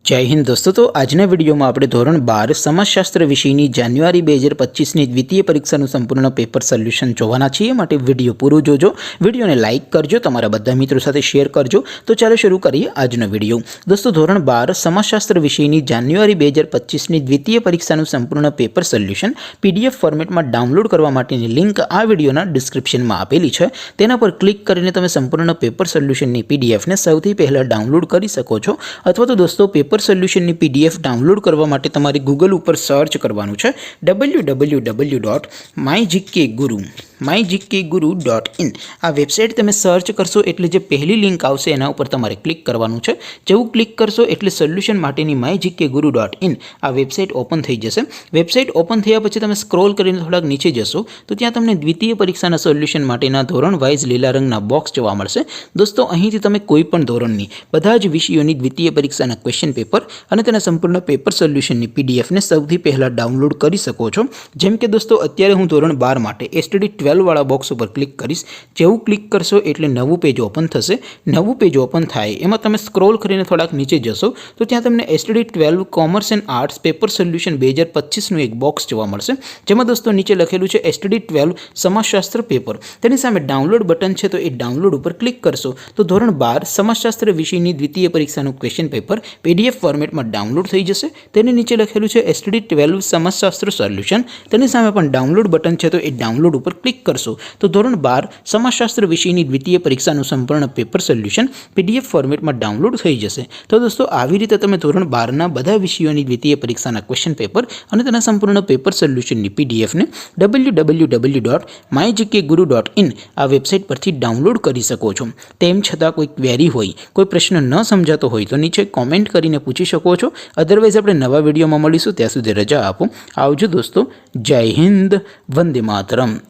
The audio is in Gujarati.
जय हिंद दोस्तों। तो આજના વિડીયોમાં આપણે ધોરણ 12 સમાજશાસ્ત્ર વિષયની જાન્યુઆરી 2025ની દ્વિતીય પરીક્ષાનું સંપૂર્ણ પેપર સોલ્યુશન જોવાના છીએ। માટે વિડીયો પૂરો જોજો, વિડીયોને લાઇક કરજો, તમારા બધા મિત્રો સાથે શેર કરજો। તો ચાલો શરૂ કરીએ આજનો વિડીયો। દોસ્તો ધોરણ 12 સમાજશાસ્ત્ર વિષયની જાન્યુઆરી 2025ની દ્વિતીય પરીક્ષાનું સંપૂર્ણ પેપર સોલ્યુશન પીડીએફ ફોર્મેટમાં ડાઉનલોડ કરવા માટેની લિંક આ વિડીયોના ડિસ્ક્રિપ્શનમાં આપેલી છે। તેના પર ક્લિક કરીને તમે સંપૂર્ણ પેપર સોલ્યુશનની પીડીએફને સૌથી પહેલાં ડાઉનલોડ કરી શકો છો। અથવા તો દોસ્તો પેપર સોલ્યુશનની પીડીએફ ડાઉનલોડ કરવા માટે તમારે ગૂગલ ઉપર સર્ચ કરવાનું છે www.mygkguru.in। આ વેબસાઇટ તમે સર્ચ કરશો એટલે જે પહેલી લિંક આવશે એના ઉપર તમારે ક્લિક કરવાનું છે। જેવું ક્લિક કરશો એટલે સોલ્યુશન માટેની mygkguru.in આ વેબસાઇટ ઓપન થઈ જશે। વેબસાઇટ ઓપન થયા પછી તમે સ્ક્રોલ કરીને થોડાક નીચે જશો તો ત્યાં તમને દ્વિતીય પરીક્ષાના સોલ્યુશન માટેના ધોરણ વાઇઝ લીલા રંગના બોક્સ જોવા મળશે। દોસ્તો અહીંથી તમે કોઈ પણ ધોરણની બધા જ વિષયોની દ્વિતીય પરીક્ષાના ક્વેશ્ચન પેપર અને તેના સંપૂર્ણ પેપર સોલ્યુશનની પીડીએફને સૌથી પહેલાં ડાઉનલોડ કરી શકો છો। જેમ કે દોસ્તો અત્યારે હું ધોરણ 12 માટે એસટીડી 12 વાળા બોક્સ ઉપર ક્લિક કરીશ। જેવું ક્લિક કરશો એટલે નવું પેજ ઓપન થશે। નવું પેજ ઓપન થાય એમાં તમે સ્ક્રોલ કરીને થોડાક નીચે જશો તો ત્યાં તમને STD 12 commerce and arts paper solution 2025નું એક બોક્સ જોવા મળશે। જેમાં દોસ્તો નીચે લખેલું છે એસટીડી 12 સમાજશાસ્ત્ર પેપર। તેની સામે ડાઉનલોડ બટન છે તો એ ડાઉનલોડ ઉપર ક્લિક કરશો તો ધોરણ 12 સમાજશાસ્ત્ર વિષયની દ્વિતીય પરીક્ષાનું ક્વેશ્ચન પેપર પીડીએફ ફોર્મેટમાં ડાઉનલોડ થઈ જશે। તેની નીચે લખેલું છે એસટીડી 12 સમાજશાસ્ત્ર સોલ્યુશન। તેની સામે પણ ડાઉનલોડ બટન છે તો એ ડાઉનલોડ ઉપર ક્લિક કરશો તો ધોરણ 12 સમાજશાસ્ત્ર વિષયની દ્વિતીય પરીક્ષાનું સંપૂર્ણ પેપર સોલ્યુશન પીડીએફ ફોર્મેટમાં ડાઉનલોડ થઈ જશે। તો દોસ્તો આવી રીતે તમે ધોરણ 12ના બધા વિષયોની દ્વિતીય પરીક્ષાના ક્વેશ્ચન પેપર અને તેના સંપૂર્ણ પેપર સોલ્યુશનની પીડીએફને www.mygkguru.in આ વેબસાઇટ પરથી ડાઉનલોડ કરી શકો છો। તેમ છતાં કોઈ ક્વેરી હોય, કોઈ પ્રશ્ન ન સમજાતો હોય તો નીચે કોમેન્ટ કરીને પૂછી શકો છો। અધરવાઇઝ આપણે નવા વિડીયોમાં મળીશું, ત્યાં સુધી રજા આપો। આવજો દોસ્તો। જય હિન્દ, વંદે માતરમ।